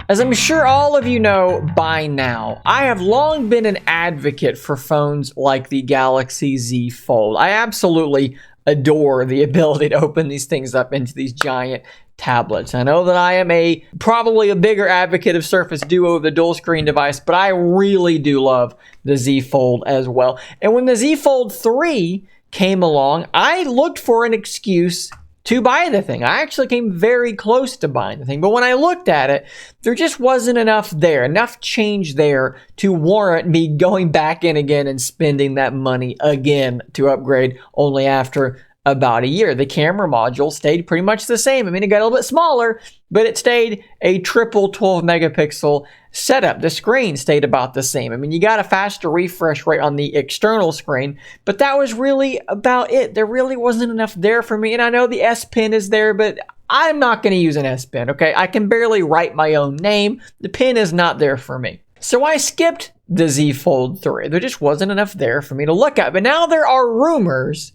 As I'm sure all of you know by now, I have long been an advocate for phones like the Galaxy Z Fold. I absolutely adore the ability to open these things up into these giant tablets. I know that I am probably a bigger advocate of Surface Duo, the dual screen device, but I really do love the Z Fold as well. And when the Z Fold 3 came along, I looked for an excuse to buy the thing. I actually came very close to buying the thing, but when I looked at it, there just wasn't enough change there to warrant me going back in again and spending that money again to upgrade only after about a year. The camera module stayed pretty much the same. I mean, it got a little bit smaller, but it stayed a triple 12 megapixel setup. The screen stayed about the same. I mean, you got a faster refresh rate on the external screen, but that was really about it. There really wasn't enough there for me. And I know the S Pen is there, but I'm not going to use an S Pen, okay? I can barely write my own name. The pen is not there for me. So I skipped the Z Fold 3. There just wasn't enough there for me to look at. But now there are rumors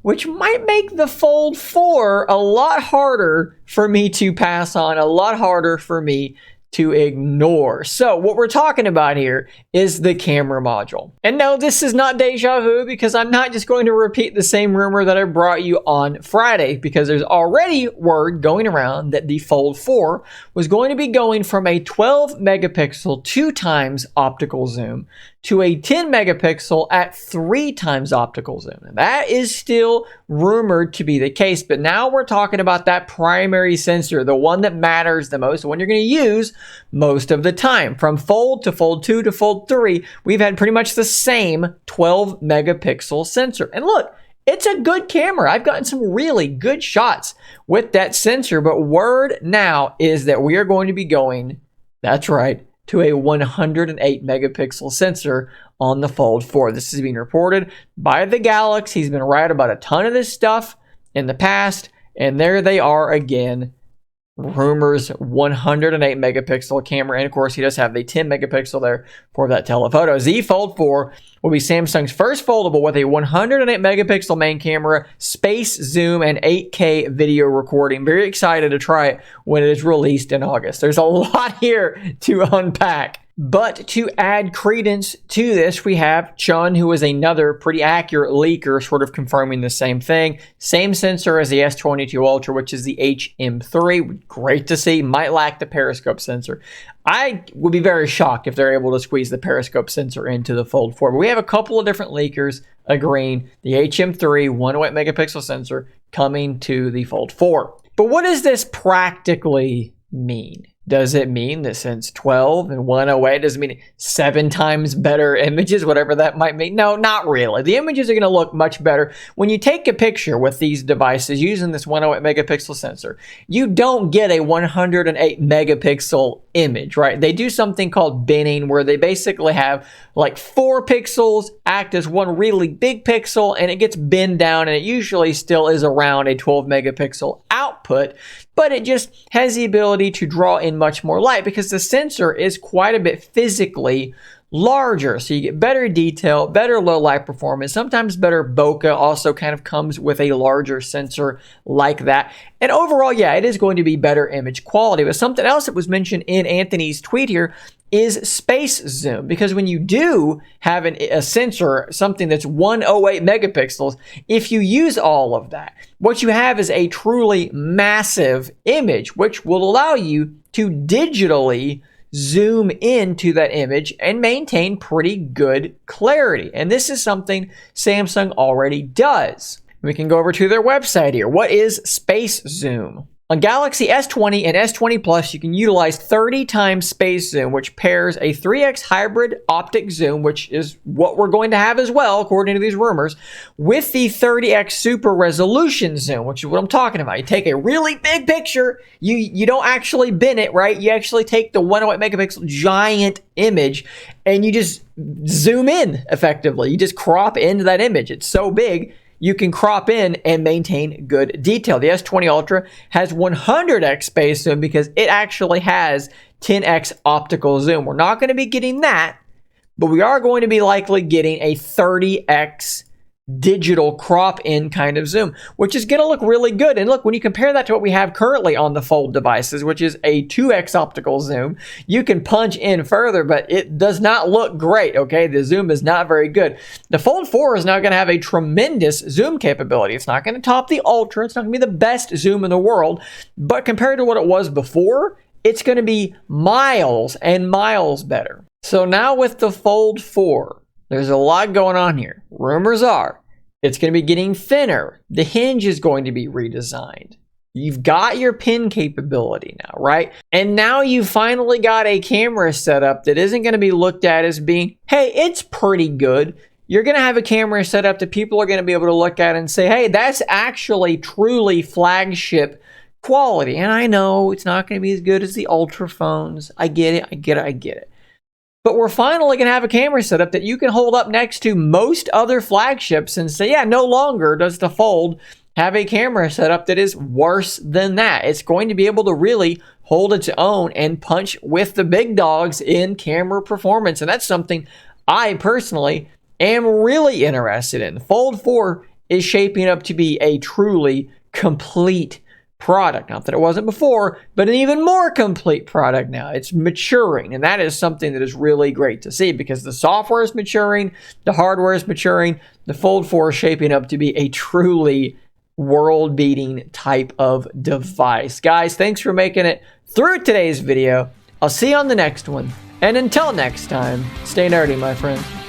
which might make the Fold 4 a lot harder for me to pass on, a lot harder for me to ignore. So what we're talking about here is the camera module. And no, this is not deja vu, because I'm not just going to repeat the same rumor that I brought you on Friday, because there's already word going around that the Fold 4 was going to be going from a 12 megapixel 2x optical zoom to a 10 megapixel at 3x optical zoom. And that is still rumored to be the case, but now we're talking about that primary sensor, the one that matters the most, the one you're going to use most of the time. From Fold to Fold 2 to Fold 3, we've had pretty much the same 12 megapixel sensor. And look, it's a good camera. I've gotten some really good shots with that sensor, but word now is that we are going to be going, that's right, to a 108 megapixel sensor on the Fold 4. This is being reported by the Galaxy. He's been right about a ton of this stuff in the past, and there they are again. Rumors, 108 megapixel camera, and of course he does have the 10 megapixel there for that telephoto. Z Fold 4 will be Samsung's first foldable with a 108 megapixel main camera, space zoom, and 8K video recording. Very excited to try it when it is released in August. There's a lot here to unpack. But to add credence to this, we have Chun, who is another pretty accurate leaker, sort of confirming the same thing. Same sensor as the S22 Ultra, which is the HM3. Great to see. Might lack the periscope sensor. I would be very shocked if they're able to squeeze the periscope sensor into the Fold 4. But we have a couple of different leakers agreeing the HM3 108 megapixel sensor coming to the Fold 4. But what does this practically mean? Does it mean that since 12 and 108 does it mean 7 times better images, whatever that might mean? No, not really. The images are going to look much better. When you take a picture with these devices using this 108 megapixel sensor, you don't get a 108 megapixel image, right? They do something called binning, where they basically have like 4 pixels act as one really big pixel, and it gets binned down, and it usually still is around a 12 megapixel output, but it just has the ability to draw in much more light because the sensor is quite a bit physically larger. So you get better detail, better low light performance, sometimes better bokeh also kind of comes with a larger sensor like that. And overall, yeah, it is going to be better image quality. But something else that was mentioned in Anthony's tweet here is space zoom, because when you do have a sensor, something that's 108 megapixels, if you use all of that, what you have is a truly massive image, which will allow you to digitally zoom into that image and maintain pretty good clarity. And this is something Samsung already does. We can go over to their website here. What is space zoom? On Galaxy S20 and S20 Plus, you can utilize 30 times space zoom, which pairs a 3x hybrid optic zoom, which is what we're going to have as well, according to these rumors, with the 30x super resolution zoom, which is what I'm talking about. You take a really big picture, you don't actually bin it, right? You actually take the 108 megapixel giant image and you just zoom in effectively. You just crop into that image. It's so big, you can crop in and maintain good detail. The S20 Ultra has 100x space zoom because it actually has 10x optical zoom. We're not going to be getting that, but we are going to be likely getting a 30x digital crop in kind of zoom, which is going to look really good. And look, when you compare that to what we have currently on the Fold devices, which is a 2x optical zoom, you can punch in further, but it does not look great, okay? The zoom is not very good. The Fold 4 is now going to have a tremendous zoom capability. It's not going to top the Ultra. It's not going to be the best zoom in the world, but compared to what it was before, it's going to be miles and miles better. So now with the Fold 4, there's a lot going on here. Rumors are it's going to be getting thinner. The hinge is going to be redesigned. You've got your pin capability now, right? And now you finally got a camera setup that isn't going to be looked at as being, hey, it's pretty good. You're going to have a camera setup that people are going to be able to look at and say, hey, that's actually truly flagship quality. And I know it's not going to be as good as the Ultra phones. I get it. But we're finally going to have a camera setup that you can hold up next to most other flagships and say, yeah, no longer does the Fold have a camera setup that is worse than that. It's going to be able to really hold its own and punch with the big dogs in camera performance. And that's something I personally am really interested in. Fold 4 is shaping up to be a truly complete product. Not that it wasn't before, but an even more complete product now. It's maturing, and that is something that is really great to see because the software is maturing, the hardware is maturing, the Fold 4 is shaping up to be a truly world-beating type of device. Guys, thanks for making it through today's video. I'll see you on the next one, and until next time, stay nerdy, my friends.